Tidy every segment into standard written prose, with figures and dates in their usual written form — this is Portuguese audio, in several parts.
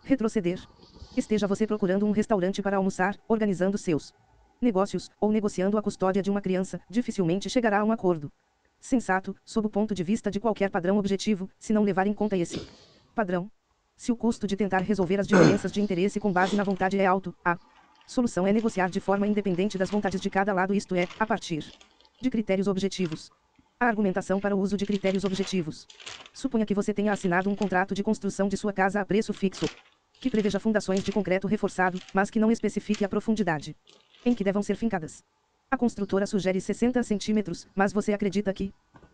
Retroceder. Esteja você procurando um restaurante para almoçar, organizando seus negócios, ou negociando a custódia de uma criança, dificilmente chegará a um acordo sensato, sob o ponto de vista de qualquer padrão objetivo, se não levar em conta esse padrão. Se o custo de tentar resolver as diferenças de interesse com base na vontade é alto, a solução é negociar de forma independente das vontades de cada lado, isto é, a partir de critérios objetivos. A argumentação para o uso de critérios objetivos. Suponha que você tenha assinado um contrato de construção de sua casa a preço fixo, que preveja fundações de concreto reforçado, mas que não especifique a profundidade em que devam ser fincadas. A construtora sugere 60 centímetros, mas você acredita que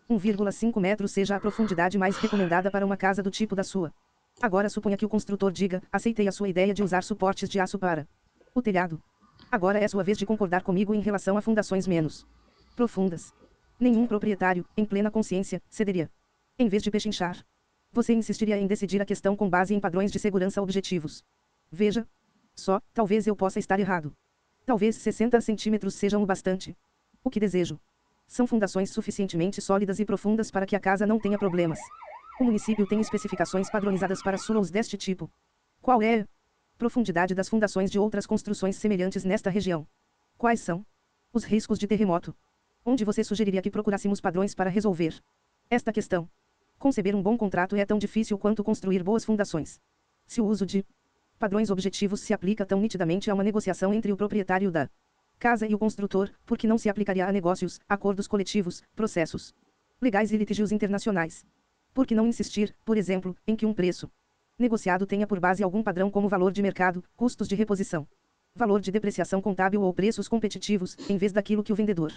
1,5 metros seja a profundidade mais recomendada para uma casa do tipo da sua. Agora suponha que o construtor diga: aceitei a sua ideia de usar suportes de aço para o telhado. Agora é sua vez de concordar comigo em relação a fundações menos profundas. Nenhum proprietário, em plena consciência, cederia. Em vez de pechinchar, você insistiria em decidir a questão com base em padrões de segurança objetivos. Veja só, talvez eu possa estar errado. Talvez 60 centímetros sejam o bastante. O que desejo são fundações suficientemente sólidas e profundas para que a casa não tenha problemas. O município tem especificações padronizadas para silos deste tipo. Qual é a profundidade das fundações de outras construções semelhantes nesta região? Quais são os riscos de terremoto? Onde você sugeriria que procurássemos padrões para resolver esta questão? Conceber um bom contrato é tão difícil quanto construir boas fundações. Se o uso de padrões objetivos se aplica tão nitidamente a uma negociação entre o proprietário da casa e o construtor, por que não se aplicaria a negócios, acordos coletivos, processos legais e litígios internacionais? Por que não insistir, por exemplo, em que um preço negociado tenha por base algum padrão como valor de mercado, custos de reposição, valor de depreciação contábil ou preços competitivos, em vez daquilo que o vendedor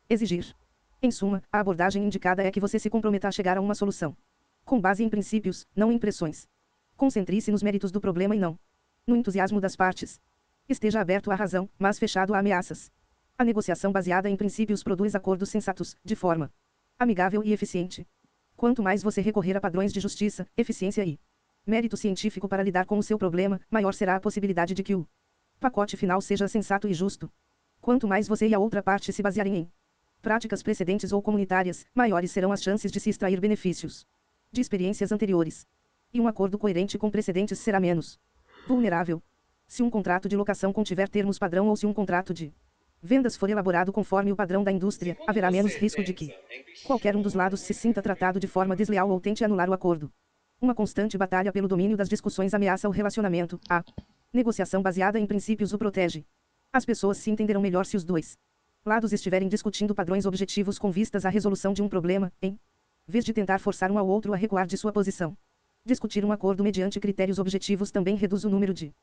exigir? Em suma, a abordagem indicada é que você se comprometa a chegar a uma solução com base em princípios, não em impressões. Concentre-se nos méritos do problema e não no entusiasmo das partes. Esteja aberto à razão, mas fechado a ameaças. A negociação baseada em princípios produz acordos sensatos, de forma amigável e eficiente. Quanto mais você recorrer a padrões de justiça, eficiência e mérito científico para lidar com o seu problema, maior será a possibilidade de que o pacote final seja sensato e justo. Quanto mais você e a outra parte se basearem em práticas precedentes ou comunitárias, maiores serão as chances de se extrair benefícios de experiências anteriores. E um acordo coerente com precedentes será menos vulnerável. Se um contrato de locação contiver termos padrão ou se um contrato de vendas for elaborado conforme o padrão da indústria, haverá menos risco de que qualquer um dos lados se sinta tratado de forma desleal ou tente anular o acordo. Uma constante batalha pelo domínio das discussões ameaça o relacionamento. A negociação baseada em princípios o protege. As pessoas se entenderão melhor se os dois lados estiverem discutindo padrões objetivos com vistas à resolução de um problema, em vez de tentar forçar um ao outro a recuar de sua posição. Discutir um acordo mediante critérios objetivos também reduz o número de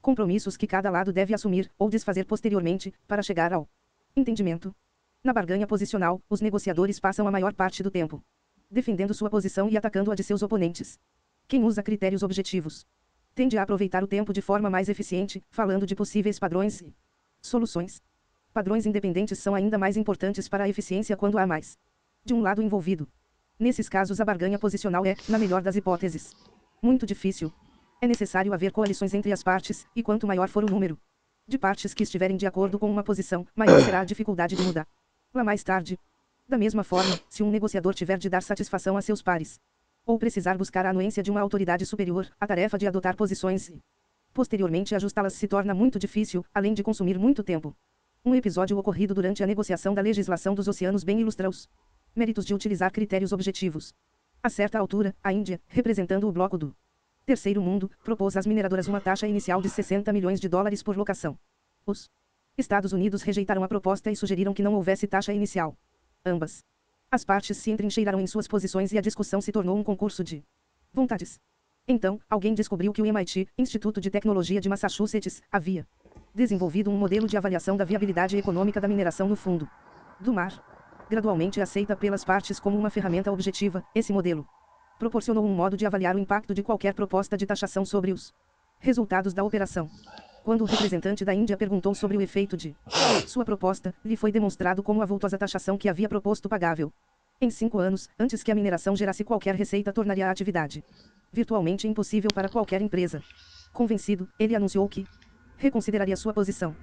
compromissos que cada lado deve assumir, ou desfazer posteriormente, para chegar ao entendimento. Na barganha posicional, os negociadores passam a maior parte do tempo defendendo sua posição e atacando a de seus oponentes. Quem usa critérios objetivos tende a aproveitar o tempo de forma mais eficiente, falando de possíveis padrões e soluções. Padrões independentes são ainda mais importantes para a eficiência quando há mais de um lado envolvido. Nesses casos a barganha posicional é, na melhor das hipóteses, muito difícil. É necessário haver coalições entre as partes, e quanto maior for o número de partes que estiverem de acordo com uma posição, maior será a dificuldade de mudar lá mais tarde. Da mesma forma, se um negociador tiver de dar satisfação a seus pares, ou precisar buscar a anuência de uma autoridade superior, a tarefa de adotar posições e posteriormente ajustá-las se torna muito difícil, além de consumir muito tempo. Um episódio ocorrido durante a negociação da legislação dos oceanos bem ilustra os méritos de utilizar critérios objetivos. A certa altura, a Índia, representando o bloco do Terceiro Mundo, propôs às mineradoras uma taxa inicial de 60 milhões de dólares por locação. Os Estados Unidos rejeitaram a proposta e sugeriram que não houvesse taxa inicial. Ambas as partes se entrincheiraram em suas posições e a discussão se tornou um concurso de vontades. Então, alguém descobriu que o MIT, Instituto de Tecnologia de Massachusetts, havia desenvolvido um modelo de avaliação da viabilidade econômica da mineração no fundo do mar. Gradualmente aceita pelas partes como uma ferramenta objetiva, esse modelo proporcionou um modo de avaliar o impacto de qualquer proposta de taxação sobre os resultados da operação. Quando o representante da Índia perguntou sobre o efeito de sua proposta, lhe foi demonstrado como a vultosa taxação que havia proposto pagável em 5 anos, antes que a mineração gerasse qualquer receita, tornaria a atividade virtualmente impossível para qualquer empresa. Convencido, ele anunciou que reconsideraria sua posição.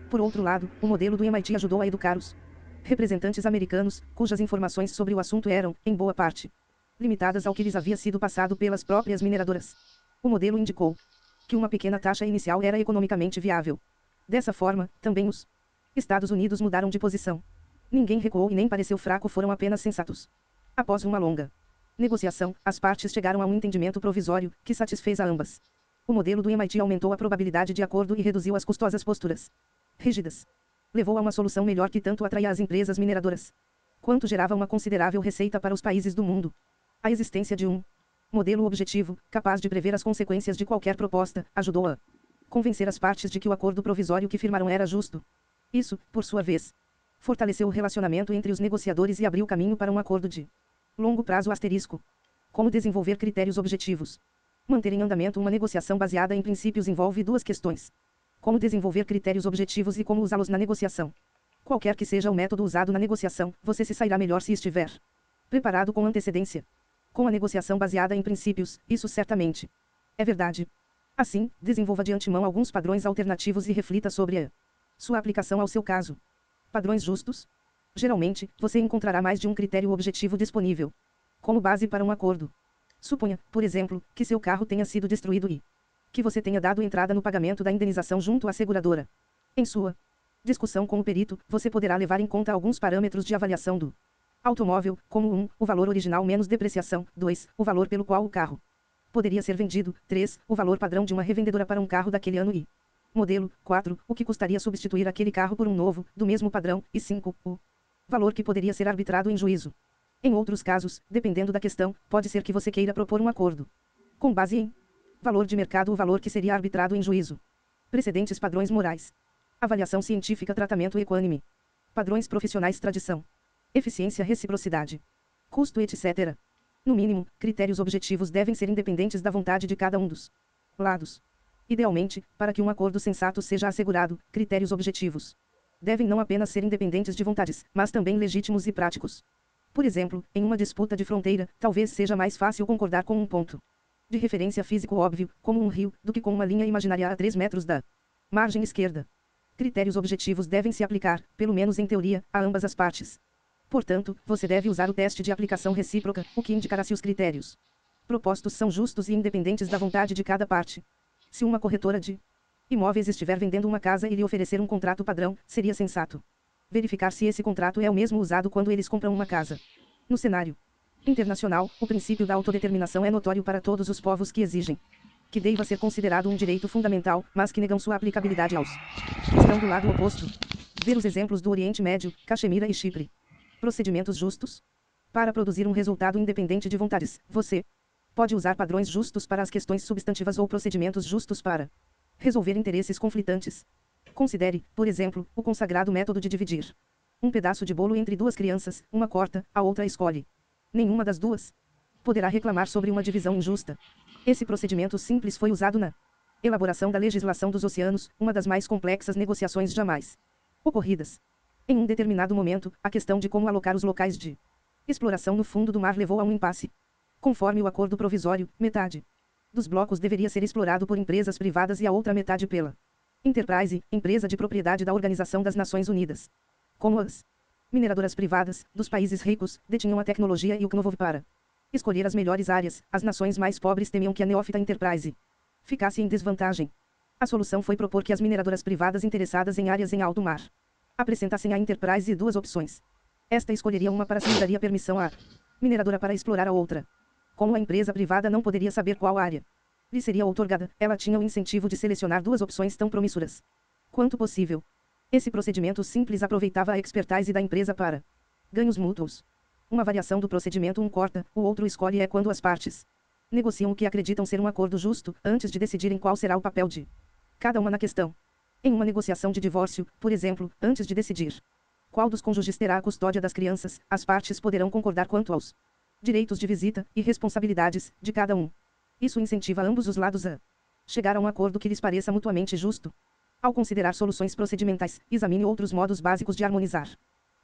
Por outro lado, o modelo do MIT ajudou a educar os representantes americanos, cujas informações sobre o assunto eram, em boa parte, limitadas ao que lhes havia sido passado pelas próprias mineradoras. O modelo indicou que uma pequena taxa inicial era economicamente viável. Dessa forma, também os Estados Unidos mudaram de posição. Ninguém recuou e nem pareceu fraco, foram apenas sensatos. Após uma longa negociação, as partes chegaram a um entendimento provisório, que satisfez a ambas. O modelo do MIT aumentou a probabilidade de acordo e reduziu as custosas posturas rígidas. Levou a uma solução melhor que tanto atraía as empresas mineradoras, quanto gerava uma considerável receita para os países do mundo. A existência de um modelo objetivo, capaz de prever as consequências de qualquer proposta, ajudou a convencer as partes de que o acordo provisório que firmaram era justo. Isso, por sua vez, fortaleceu o relacionamento entre os negociadores e abriu caminho para um acordo de longo prazo asterisco. Como desenvolver critérios objetivos? Manter em andamento uma negociação baseada em princípios envolve duas questões: como desenvolver critérios objetivos e como usá-los na negociação. Qualquer que seja o método usado na negociação, você se sairá melhor se estiver preparado com antecedência. Com a negociação baseada em princípios, isso certamente é verdade. Assim, desenvolva de antemão alguns padrões alternativos e reflita sobre a sua aplicação ao seu caso. Padrões justos? Geralmente, você encontrará mais de um critério objetivo disponível como base para um acordo. Suponha, por exemplo, que seu carro tenha sido destruído e que você tenha dado entrada no pagamento da indenização junto à seguradora. Em sua discussão com o perito, você poderá levar em conta alguns parâmetros de avaliação do automóvel, como 1, o valor original menos depreciação, 2, o valor pelo qual o carro poderia ser vendido, 3, o valor padrão de uma revendedora para um carro daquele ano e modelo, 4, o que custaria substituir aquele carro por um novo, do mesmo padrão, e 5, o valor que poderia ser arbitrado em juízo. Em outros casos, dependendo da questão, pode ser que você queira propor um acordo com base em valor de mercado, o valor que seria arbitrado em juízo. Precedentes, padrões morais, avaliação científica, tratamento equânime, padrões profissionais, tradição, eficiência, reciprocidade, custo, etc. No mínimo, critérios objetivos devem ser independentes da vontade de cada um dos lados. Idealmente, para que um acordo sensato seja assegurado, critérios objetivos devem não apenas ser independentes de vontades, mas também legítimos e práticos. Por exemplo, em uma disputa de fronteira, talvez seja mais fácil concordar com um ponto de referência físico óbvio, como um rio, do que com uma linha imaginária a 3 metros da margem esquerda. Critérios objetivos devem se aplicar, pelo menos em teoria, a ambas as partes. Portanto, você deve usar o teste de aplicação recíproca, o que indicará se os critérios propostos são justos e independentes da vontade de cada parte. Se uma corretora de imóveis estiver vendendo uma casa e lhe oferecer um contrato padrão, seria sensato verificar se esse contrato é o mesmo usado quando eles compram uma casa. No cenário internacional, o princípio da autodeterminação é notório para todos os povos que exigem que deva ser considerado um direito fundamental, mas que negam sua aplicabilidade aos que estão do lado oposto. Ver os exemplos do Oriente Médio, Caxemira e Chipre. Procedimentos justos? Para produzir um resultado independente de vontades, você pode usar padrões justos para as questões substantivas ou procedimentos justos para resolver interesses conflitantes. Considere, por exemplo, o consagrado método de dividir um pedaço de bolo entre duas crianças, uma corta, a outra escolhe. Nenhuma das duas poderá reclamar sobre uma divisão injusta. Esse procedimento simples foi usado na elaboração da legislação dos oceanos, uma das mais complexas negociações jamais ocorridas. Em um determinado momento, a questão de como alocar os locais de exploração no fundo do mar levou a um impasse. Conforme o acordo provisório, metade dos blocos deveria ser explorado por empresas privadas e a outra metade pela Enterprise, empresa de propriedade da Organização das Nações Unidas. Como as mineradoras privadas, dos países ricos, detinham a tecnologia e o know-how para escolher as melhores áreas, as nações mais pobres temiam que a neófita Enterprise ficasse em desvantagem. A solução foi propor que as mineradoras privadas interessadas em áreas em alto mar apresentassem à Enterprise duas opções. Esta escolheria uma para si e daria permissão à mineradora para explorar a outra. Como a empresa privada não poderia saber qual área lhe seria outorgada, ela tinha o incentivo de selecionar duas opções tão promissoras quanto possível. Esse procedimento simples aproveitava a expertise da empresa para ganhos mútuos. Uma variação do procedimento, um corta, o outro escolhe, é quando as partes negociam o que acreditam ser um acordo justo, antes de decidirem qual será o papel de cada uma na questão. Em uma negociação de divórcio, por exemplo, antes de decidir qual dos cônjuges terá a custódia das crianças, as partes poderão concordar quanto aos direitos de visita e responsabilidades de cada um. Isso incentiva ambos os lados a chegar a um acordo que lhes pareça mutuamente justo. Ao considerar soluções procedimentais, examine outros modos básicos de harmonizar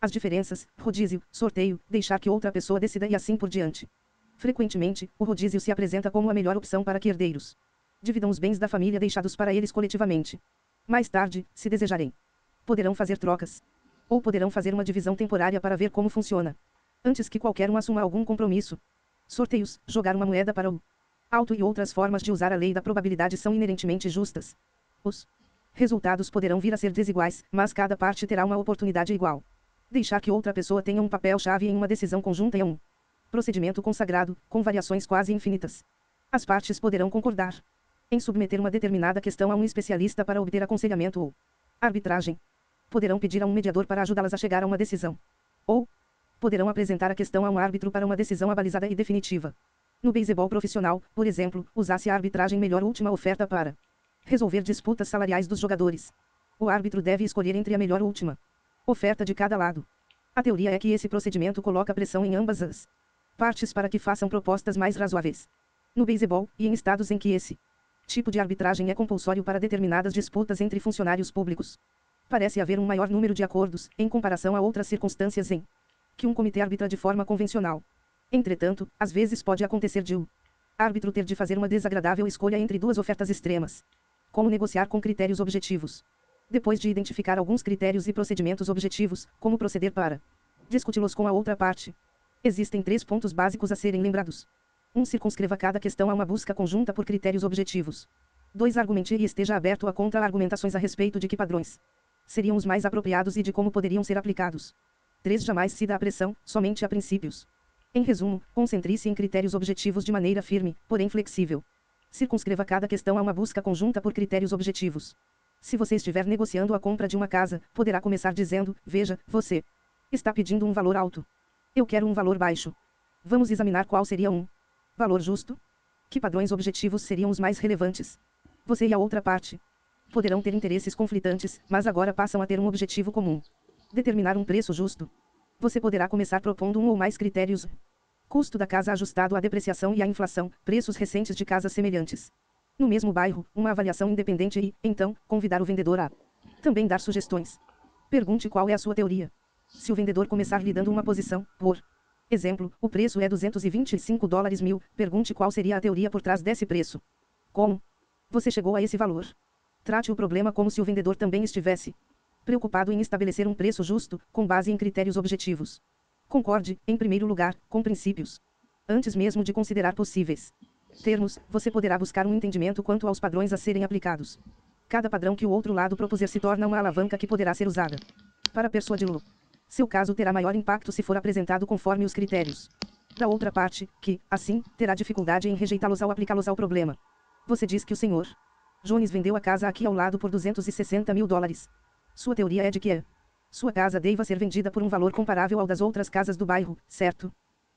as diferenças: rodízio, sorteio, deixar que outra pessoa decida e assim por diante. Frequentemente, o rodízio se apresenta como a melhor opção para que herdeiros dividam os bens da família deixados para eles coletivamente. Mais tarde, se desejarem, poderão fazer trocas. Ou poderão fazer uma divisão temporária para ver como funciona. Antes que qualquer um assuma algum compromisso. Sorteios, jogar uma moeda para o Alto e outras formas de usar a lei da probabilidade são inerentemente justas. Os resultados poderão vir a ser desiguais, mas cada parte terá uma oportunidade igual. Deixar que outra pessoa tenha um papel-chave em uma decisão conjunta é um procedimento consagrado, com variações quase infinitas. As partes poderão concordar em submeter uma determinada questão a um especialista para obter aconselhamento ou arbitragem. Poderão pedir a um mediador para ajudá-las a chegar a uma decisão. Ou poderão apresentar a questão a um árbitro para uma decisão abalizada e definitiva. No beisebol profissional, por exemplo, usa-se a arbitragem melhor última oferta para resolver disputas salariais dos jogadores. O árbitro deve escolher entre a melhor última oferta de cada lado. A teoria é que esse procedimento coloca pressão em ambas as partes para que façam propostas mais razoáveis. No beisebol, e em estados em que esse tipo de arbitragem é compulsório para determinadas disputas entre funcionários públicos, parece haver um maior número de acordos, em comparação a outras circunstâncias em que um comitê arbitra de forma convencional. Entretanto, às vezes pode acontecer de o árbitro ter de fazer uma desagradável escolha entre duas ofertas extremas. Como negociar com critérios objetivos? Depois de identificar alguns critérios e procedimentos objetivos, como proceder para discuti-los com a outra parte? Existem 3 pontos básicos a serem lembrados. 1. Circunscreva cada questão a uma busca conjunta por critérios objetivos. 2. Argumente e esteja aberto a contra-argumentações a respeito de que padrões seriam os mais apropriados e de como poderiam ser aplicados. 3. Jamais ceda a pressão, somente a princípios. Em resumo, concentre-se em critérios objetivos de maneira firme, porém flexível. Circunscreva cada questão a uma busca conjunta por critérios objetivos. Se você estiver negociando a compra de uma casa, poderá começar dizendo: veja, você está pedindo um valor alto. Eu quero um valor baixo. Vamos examinar qual seria um valor justo? Que padrões objetivos seriam os mais relevantes? Você e a outra parte poderão ter interesses conflitantes, mas agora passam a ter um objetivo comum: determinar um preço justo. Você poderá começar propondo um ou mais critérios: custo da casa ajustado à depreciação e à inflação, preços recentes de casas semelhantes no mesmo bairro, uma avaliação independente e, então, convidar o vendedor a também dar sugestões. Pergunte qual é a sua teoria. Se o vendedor começar lhe dando uma posição, por exemplo, o preço é $225.000, pergunte qual seria a teoria por trás desse preço. Como você chegou a esse valor? Trate o problema como se o vendedor também estivesse preocupado em estabelecer um preço justo, com base em critérios objetivos. Concorde, em primeiro lugar, com princípios. Antes mesmo de considerar possíveis termos, você poderá buscar um entendimento quanto aos padrões a serem aplicados. Cada padrão que o outro lado propuser se torna uma alavanca que poderá ser usada para persuadi-lo. Seu caso terá maior impacto se for apresentado conforme os critérios da outra parte, que, assim, terá dificuldade em rejeitá-los ao aplicá-los ao problema. Você diz que o Sr. Jones vendeu a casa aqui ao lado por $260.000. Sua teoria é de que sua casa deva ser vendida por um valor comparável ao das outras casas do bairro, certo?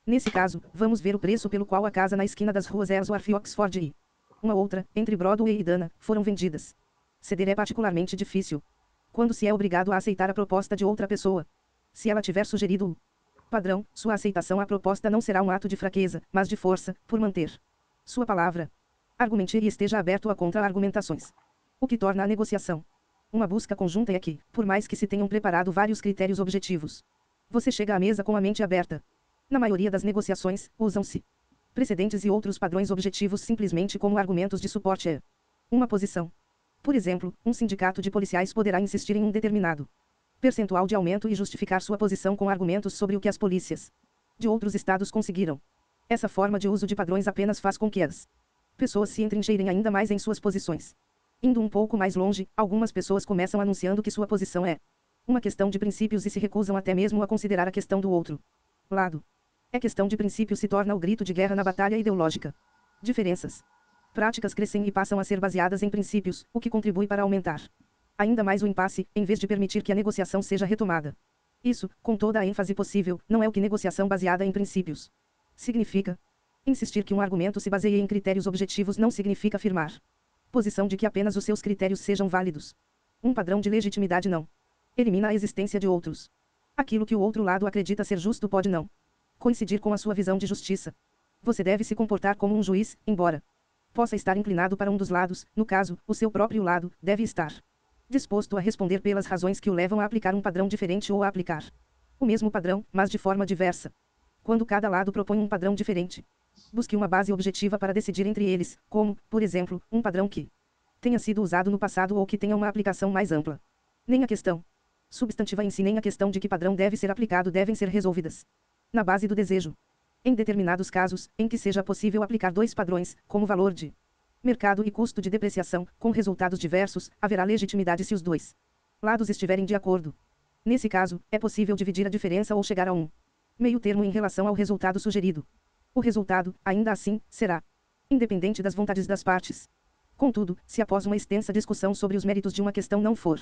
Nesse caso, vamos ver o preço pelo qual a casa na esquina das ruas Ellsworth e Oxford e uma outra, entre Broadway e Dana, foram vendidas. Ceder é particularmente difícil quando se é obrigado a aceitar a proposta de outra pessoa. Se ela tiver sugerido o padrão, sua aceitação à proposta não será um ato de fraqueza, mas de força, por manter sua palavra. Argumente e esteja aberto a contra-argumentações. O que torna a negociação uma busca conjunta é que, por mais que se tenham preparado vários critérios objetivos, você chega à mesa com a mente aberta. Na maioria das negociações, usam-se precedentes e outros padrões objetivos simplesmente como argumentos de suporte a uma posição. Por exemplo, um sindicato de policiais poderá insistir em um determinado percentual de aumento e justificar sua posição com argumentos sobre o que as polícias de outros estados conseguiram. Essa forma de uso de padrões apenas faz com que as pessoas se entrincheirem ainda mais em suas posições. Indo um pouco mais longe, algumas pessoas começam anunciando que sua posição é uma questão de princípios e se recusam até mesmo a considerar a questão do outro lado. É questão de princípio se torna o grito de guerra na batalha ideológica. Diferenças práticas crescem e passam a ser baseadas em princípios, o que contribui para aumentar ainda mais o impasse, em vez de permitir que a negociação seja retomada. Isso, com toda a ênfase possível, não é o que negociação baseada em princípios significa. Insistir que um argumento se baseie em critérios objetivos não significa afirmar posição de que apenas os seus critérios sejam válidos. Um padrão de legitimidade não elimina a existência de outros. Aquilo que o outro lado acredita ser justo pode não coincidir com a sua visão de justiça. Você deve se comportar como um juiz, embora possa estar inclinado para um dos lados, no caso, o seu próprio lado, deve estar disposto a responder pelas razões que o levam a aplicar um padrão diferente ou a aplicar o mesmo padrão, mas de forma diversa. Quando cada lado propõe um padrão diferente, busque uma base objetiva para decidir entre eles, como, por exemplo, um padrão que tenha sido usado no passado ou que tenha uma aplicação mais ampla. Nem a questão substantiva em si nem a questão de que padrão deve ser aplicado devem ser resolvidas na base do desejo Em determinados casos, em que seja possível aplicar dois padrões, como valor de mercado e custo de depreciação, com resultados diversos, haverá legitimidade se os dois lados estiverem de acordo. Nesse caso, é possível dividir a diferença ou chegar a um meio termo em relação ao resultado sugerido. O resultado, ainda assim, será independente das vontades das partes. Contudo, se após uma extensa discussão sobre os méritos de uma questão não for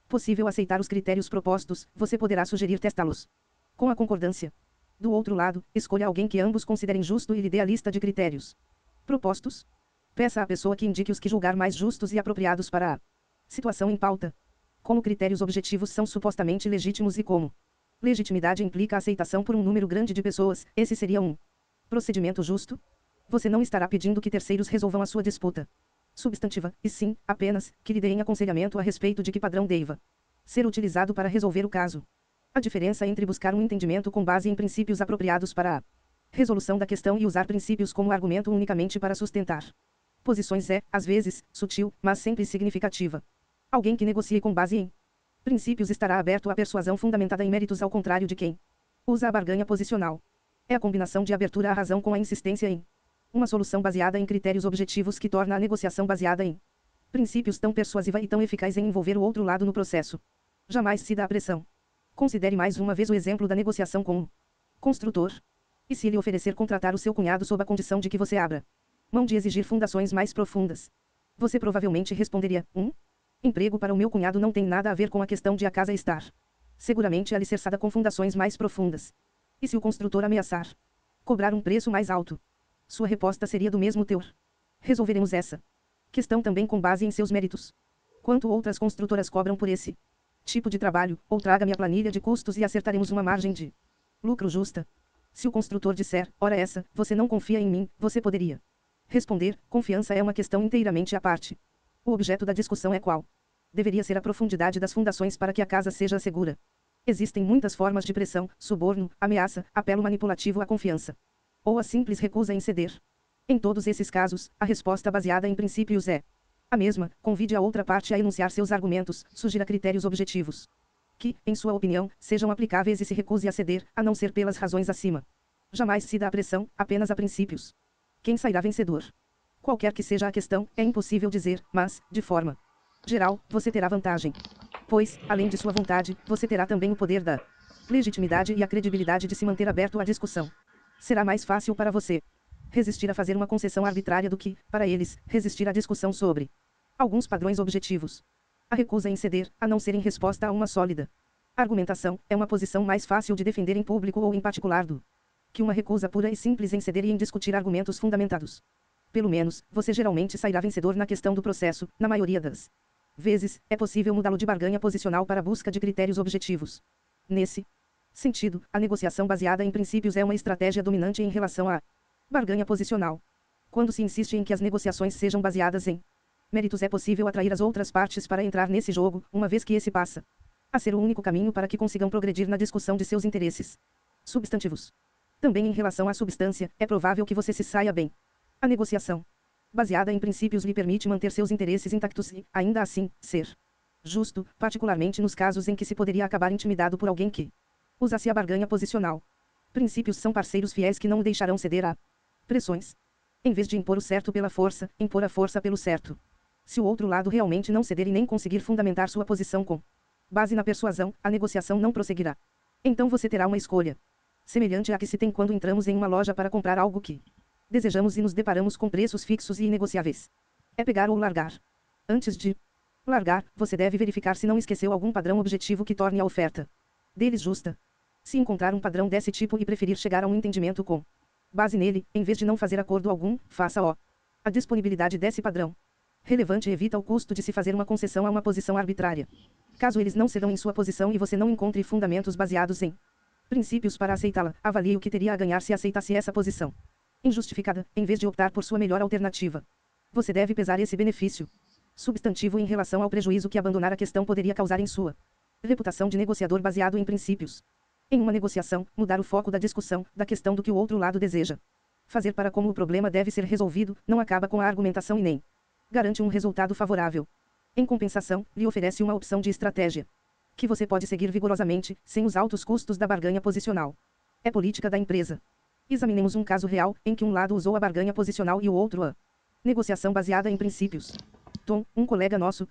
possível aceitar os critérios propostos, você poderá sugerir testá-los com a concordância. Do outro lado, escolha alguém que ambos considerem justo e lhe dê a lista de critérios propostos. Peça à pessoa que indique os que julgar mais justos e apropriados para a situação em pauta. Como critérios objetivos são supostamente legítimos e como legitimidade implica a aceitação por um número grande de pessoas, esse seria um procedimento justo? Você não estará pedindo que terceiros resolvam a sua disputa substantiva, e sim, apenas, que lhe deem aconselhamento a respeito de que padrão deva ser utilizado para resolver o caso. A diferença entre buscar um entendimento com base em princípios apropriados para a resolução da questão e usar princípios como argumento unicamente para sustentar posições é, às vezes, sutil, mas sempre significativa. Alguém que negocie com base em princípios estará aberto à persuasão fundamentada em méritos, ao contrário de quem usa a barganha posicional. É a combinação de abertura à razão com a insistência em uma solução baseada em critérios objetivos que torna a negociação baseada em princípios tão persuasiva e tão eficaz em envolver o outro lado no processo. Jamais se dá a pressão. Considere mais uma vez o exemplo da negociação com o construtor. E se lhe oferecer contratar o seu cunhado sob a condição de que você abra mão de exigir fundações mais profundas, você provavelmente responderia: emprego para o meu cunhado não tem nada a ver com a questão de a casa estar seguramente alicerçada com fundações mais profundas. E se o construtor ameaçar cobrar um preço mais alto, sua resposta seria do mesmo teor. Resolveremos essa questão também com base em seus méritos. Quanto outras construtoras cobram por esse tipo de trabalho, ou traga-me a planilha de custos e acertaremos uma margem de lucro justa. Se o construtor disser: ora essa, você não confia em mim, você poderia responder: confiança é uma questão inteiramente à parte. O objeto da discussão é qual deveria ser a profundidade das fundações para que a casa seja segura. Existem muitas formas de pressão, suborno, ameaça, apelo manipulativo à confiança, ou a simples recusa em ceder. Em todos esses casos, a resposta baseada em princípios é a mesma: convide a outra parte a enunciar seus argumentos, sugira critérios objetivos que, em sua opinião, sejam aplicáveis e se recuse a ceder, a não ser pelas razões acima. Jamais se dá a pressão, apenas a princípios. Quem sairá vencedor? Qualquer que seja a questão, é impossível dizer, mas, de forma geral, você terá vantagem. Pois, além de sua vontade, você terá também o poder da legitimidade e a credibilidade de se manter aberto à discussão. Será mais fácil para você resistir a fazer uma concessão arbitrária do que, para eles, resistir à discussão sobre alguns padrões objetivos. A recusa em ceder, a não ser em resposta a uma sólida argumentação, é uma posição mais fácil de defender em público ou em particular do que uma recusa pura e simples em ceder e em discutir argumentos fundamentados. Pelo menos, você geralmente sairá vencedor na questão do processo. Na maioria das vezes, é possível mudá-lo de barganha posicional para a busca de critérios objetivos. Nesse sentido, a negociação baseada em princípios é uma estratégia dominante em relação à barganha posicional. Quando se insiste em que as negociações sejam baseadas em méritos, é possível atrair as outras partes para entrar nesse jogo, uma vez que esse passa a ser o único caminho para que consigam progredir na discussão de seus interesses substantivos. Também em relação à substância, é provável que você se saia bem. A negociação baseada em princípios lhe permite manter seus interesses intactos e, ainda assim, ser justo, particularmente nos casos em que se poderia acabar intimidado por alguém que usa-se a barganha posicional. Princípios são parceiros fiéis que não o deixarão ceder a pressões. Em vez de impor o certo pela força, impor a força pelo certo. Se o outro lado realmente não ceder e nem conseguir fundamentar sua posição com base na persuasão, a negociação não prosseguirá. Então você terá uma escolha semelhante à que se tem quando entramos em uma loja para comprar algo que desejamos e nos deparamos com preços fixos e inegociáveis. É pegar ou largar. Antes de largar, você deve verificar se não esqueceu algum padrão objetivo que torne a oferta deles justa. Se encontrar um padrão desse tipo e preferir chegar a um entendimento com base nele, em vez de não fazer acordo algum, faça-o. A disponibilidade desse padrão relevante evita o custo de se fazer uma concessão a uma posição arbitrária. Caso eles não cedam em sua posição e você não encontre fundamentos baseados em princípios para aceitá-la, avalie o que teria a ganhar se aceitasse essa posição injustificada, em vez de optar por sua melhor alternativa. Você deve pesar esse benefício substantivo em relação ao prejuízo que abandonar a questão poderia causar em sua reputação de negociador baseado em princípios. Em uma negociação, mudar o foco da discussão, da questão do que o outro lado deseja fazer para como o problema deve ser resolvido, não acaba com a argumentação e nem garante um resultado favorável. Em compensação, lhe oferece uma opção de estratégia que você pode seguir vigorosamente, sem os altos custos da barganha posicional. É política da empresa Examinemos um caso real, em que um lado usou a barganha posicional e o outro a negociação baseada em princípios. Tom, um colega nosso,